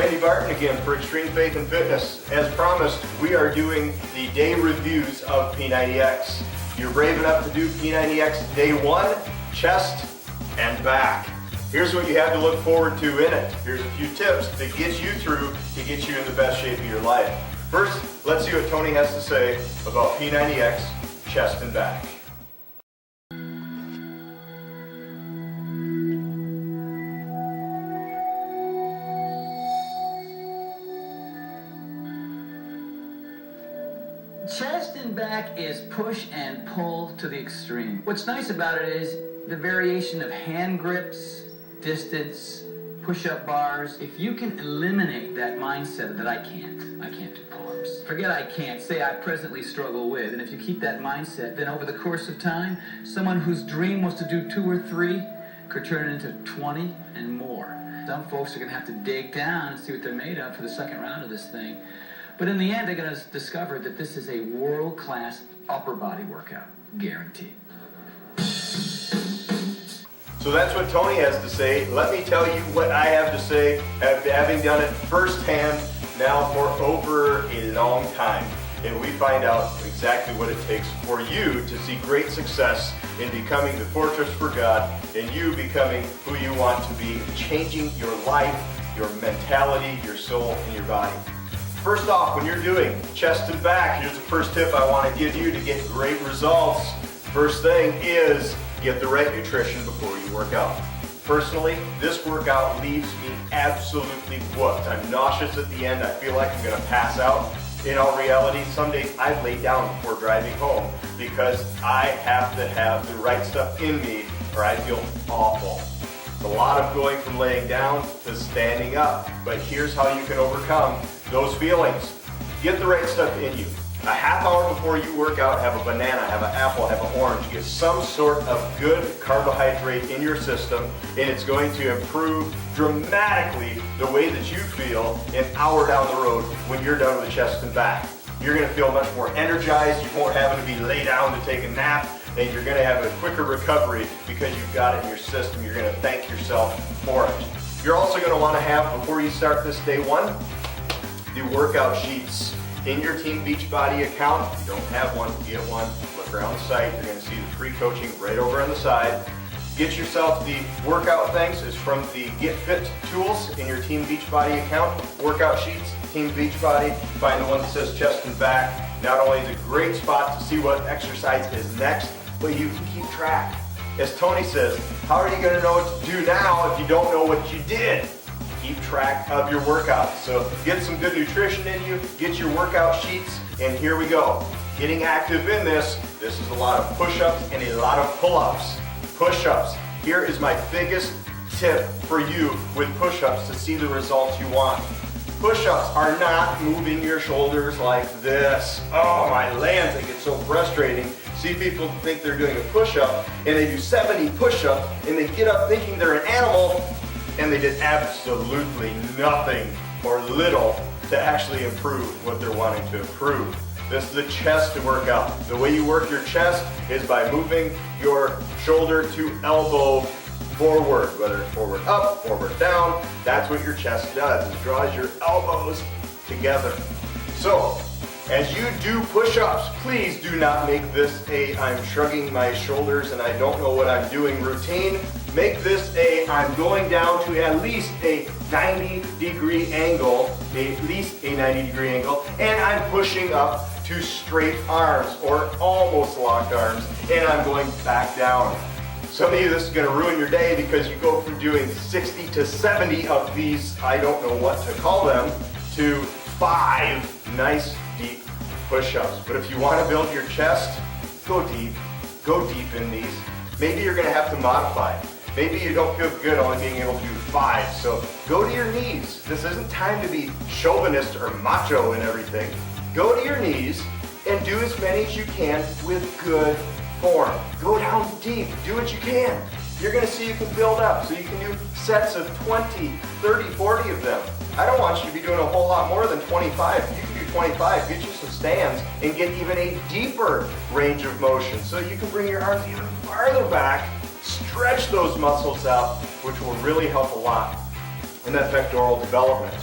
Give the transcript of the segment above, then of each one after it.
Randy Barton again for Extreme Faith and Fitness. As promised, we are doing the day reviews of P90X. You're brave enough to do P90X day 1, chest and back. Here's what you have to look forward to in it. Here's a few tips to get you through, to get you in the best shape of your life. First, let's see what Tony has to say about P90X, chest and back. Chest and back is push and pull to the extreme. What's nice about it is the variation of hand grips, distance, push-up bars. If you can eliminate that mindset that I can't do pull-ups. Forget I can't, say I presently struggle with. And if you keep that mindset, then over the course of time, someone whose dream was to do 2 or 3 could turn it into 20 and more. Some folks are gonna have to dig down and see what they're made of for the second round of this thing. But in the end, they're going to discover that this is a world-class upper body workout, guaranteed. So that's what Tony has to say. Let me tell you what I have to say, having done it firsthand now for over a long time. And we find out exactly what it takes for you to see great success in becoming the fortress for God, and you becoming who you want to be, changing your life, your mentality, your soul, and your body. First off, when you're doing chest and back, here's the first tip I want to give you to get great results. First thing is get the right nutrition before you work out. Personally, this workout leaves me absolutely whooped. I'm nauseous at the end. I feel like I'm going to pass out. In all reality, some days I lay down before driving home because I have to have the right stuff in me or I feel awful. It's a lot of going from laying down to standing up, but here's how you can overcome those feelings. Get the right stuff in you. A half hour before you work out, have a banana, have an apple, have an orange. Get some sort of good carbohydrate in your system, and it's going to improve dramatically the way that you feel an hour down the road when you're done with the chest and back. You're going to feel much more energized. You won't have to be lay down to take a nap, and you're going to have a quicker recovery because you've got it in your system. You're going to thank yourself for it. You're also going to want to have, before you start this day 1, the workout sheets in your Team Beachbody account. If you don't have one, get one. Look around the site. You're going to see the free coaching right over on the side. Get yourself the workout things. It's from the Get Fit tools in your Team Beachbody account. Workout sheets, Team Beachbody. Find the one that says chest and back. Not only is it a great spot to see what exercise is next, but you can keep track. As Tony says, how are you going to know what to do now if you don't know what you did? Keep track of your workouts. So get some good nutrition in you, get your workout sheets, and here we go. Getting active in this is a lot of push-ups and a lot of pull-ups. Push-ups. Here is my biggest tip for you with push-ups to see the results you want. Push-ups are not moving your shoulders like this. Oh, my lands, it gets so frustrating. See people think they're doing a push-up, and they do 70 push-ups, and they get up thinking they're an animal, and they did absolutely nothing or little to actually improve what they're wanting to improve. This is the chest workout. The way you work your chest is by moving your shoulder to elbow forward, whether it's forward up, forward down. That's what your chest does. It draws your elbows together. So, as you do push-ups, please do not make this a I'm shrugging my shoulders and I don't know what I'm doing routine. Make this a I'm going down to at least a 90-degree angle, and I'm pushing up to straight arms or almost locked arms, and I'm going back down. Some of you, this is going to ruin your day because you go from doing 60 to 70 of these, I don't know what to call them, to 5 nice deep push-ups. But if you want to build your chest, go deep in these. Maybe you're going to have to modify. Maybe you don't feel good only being able to do 5, so go to your knees. This isn't time to be chauvinist or macho and everything. Go to your knees and do as many as you can with good form. Go down deep, do what you can. You're going to see you can build up, so you can do sets of 20, 30, 40 of them. I don't want you to be doing a whole lot more than 25. You can do 25, get you some stands, and get even a deeper range of motion, so you can bring your arms even farther back, stretch those muscles out, which will really help a lot in that pectoral development.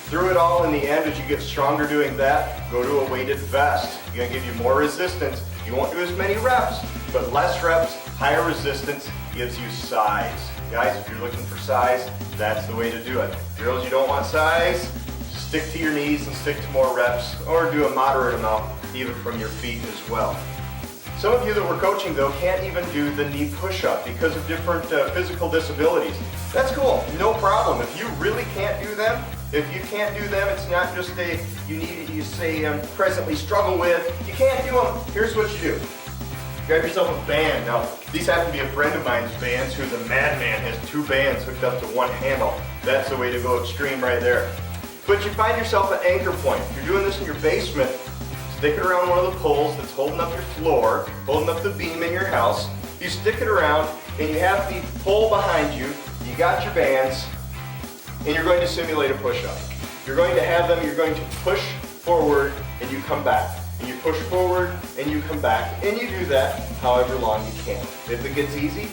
Through it all, in the end, as you get stronger doing that, go to a weighted vest. It's gonna give you more resistance. You won't do as many reps, but less reps, higher resistance gives you size. Guys, if you're looking for size, that's the way to do it. Girls, you don't want size, stick to your knees and stick to more reps, or do a moderate amount even from your feet as well. Some of you that we're coaching though can't even do the knee push-up because of different physical disabilities. That's cool, no problem. If you really can't do them, if you can't do them, it's not just you say presently struggle with, you can't do them, here's what you do. Grab yourself a band. Now, these happen to be a friend of mine's bands who's a madman, has 2 bands hooked up to one handle. That's the way to go extreme right there. But you find yourself an anchor point. If you're doing this in your basement, stick it around one of the poles that's holding up your floor, holding up the beam in your house. You stick it around and you have the pole behind you, you got your bands, and you're going to simulate a push-up. You're going to have them, you're going to push forward and you come back. And you push forward and you come back, and you do that however long you can. If it gets easy,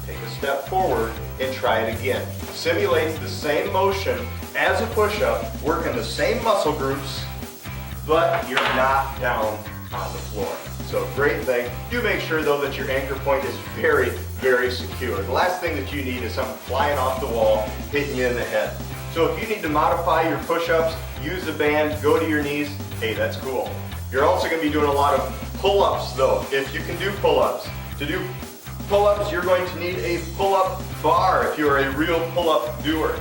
take a step forward and try it again. Simulates the same motion as a push-up, working the same muscle groups, but you're not down on the floor. So great thing. Do make sure though that your anchor point is very, very secure. The last thing that you need is something flying off the wall, hitting you in the head. So if you need to modify your push-ups, use the band, go to your knees, hey, that's cool. You're also going to be doing a lot of pull-ups though, if you can do pull-ups. To do pull-ups, you're going to need a pull-up bar if you're a real pull-up doer.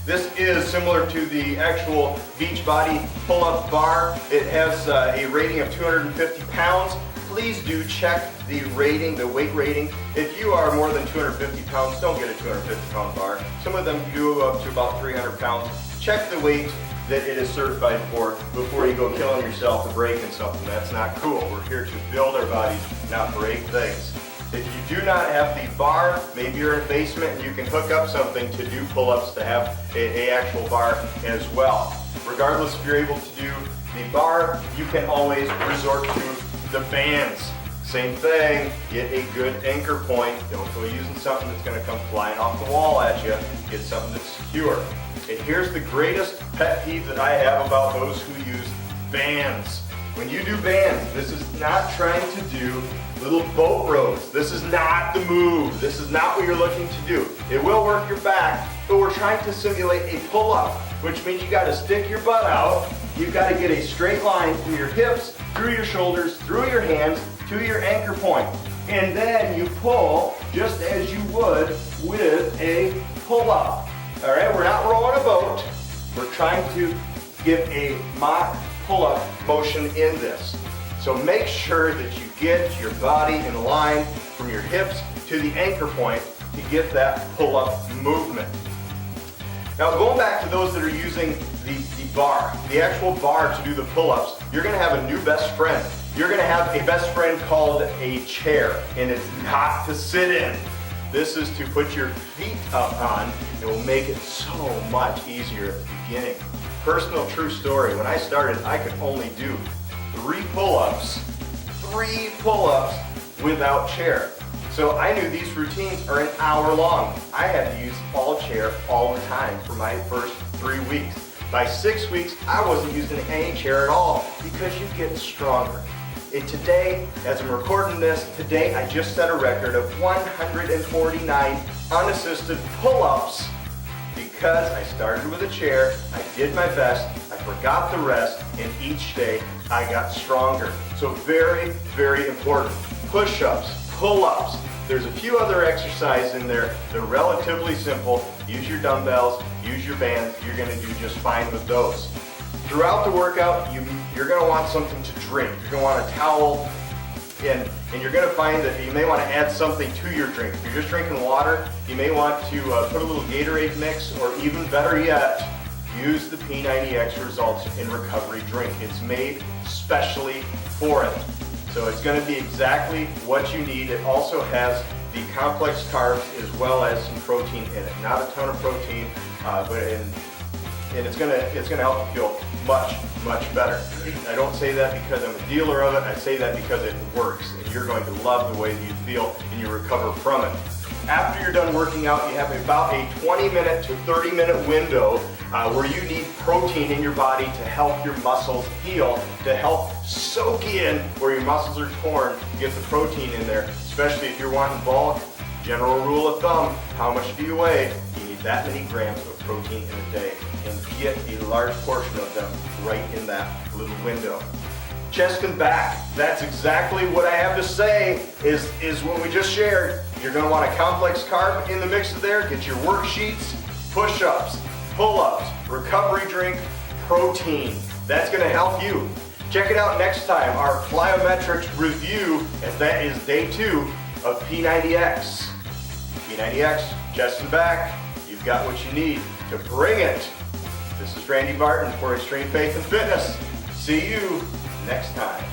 This is similar to the actual Beachbody pull-up bar. It has a rating of 250 pounds. Please do check the rating, the weight rating. If you are more than 250 pounds, don't get a 250 pound bar. Some of them do up to about 300 pounds. Check the weight that it is certified for before you go killing yourself or breaking something. That's not cool. We're here to build our bodies, not break things. If you do not have the bar, maybe you're in a basement and you can hook up something to do pull-ups to have a actual bar as well. Regardless if you're able to do the bar, you can always resort to the bands. Same thing, get a good anchor point. Don't go using something that's going to come flying off the wall at you. Get something that's secure. And here's the greatest pet peeve that I have about those who use bands. When you do bands, this is not trying to do little boat rows. This is not the move. This is not what you're looking to do. It will work your back, but we're trying to simulate a pull-up, which means you got to stick your butt out. You've got to get a straight line from your hips, through your shoulders, through your hands, to your anchor point. And then you pull just as you would with a pull-up. All right, we're not rowing a boat. We're trying to give a mock pull-up motion in this. So make sure that you get your body in line from your hips to the anchor point to get that pull-up movement. Now going back to those that are using the bar, the actual bar to do the pull-ups, you're going to have a new best friend. You're going to have a best friend called a chair, and it's not to sit in. This is to put your feet up on. It will make it so much easier at the beginning. Personal true story, when I started, I could only do 3 pull-ups without chair. So I knew these routines are an hour long. I had to use all chair all the time for my first 3 weeks. By 6 weeks, I wasn't using any chair at all because you get stronger. And today, as I'm recording this, today I just set a record of 149 unassisted pull-ups because I started with a chair, I did my best, I forgot the rest, and each day I got stronger. So very, very important. Push-ups, pull-ups. There's a few other exercises in there. They're relatively simple. Use your dumbbells, use your band. You're going to do just fine with those. Throughout the workout, you're going to want something to drink. You're going to want a towel, and you're going to find that you may want to add something to your drink. If you're just drinking water, you may want to put a little Gatorade mix, or even better yet, use the P90X Results in Recovery drink. It's made specially for it. So it's going to be exactly what you need. It also has the complex carbs as well as some protein in it. Not a ton of protein, and it's gonna help you feel much, much better. I don't say that because I'm a dealer of it. I say that because it works, and you're going to love the way that you feel and you recover from it. After you're done working out, you have about a 20-minute to 30-minute window where you need protein in your body to help your muscles heal, to help soak in where your muscles are torn, get the protein in there, especially if you're wanting bulk. General rule of thumb, how much do you weigh? You need that many grams of protein in a day, and get a large portion of them right in that little window. Chest and back, that's exactly what I have to say is what we just shared. You're going to want a complex carb in the mix of there. Get your worksheets, push-ups, pull-ups, recovery drink, protein. That's going to help you. Check it out next time, our plyometrics review, as that is day 2 of P90X. P90X, chest and back, you've got what you need to bring it. This is Randy Barton for Extreme Faith and Fitness. See you next time.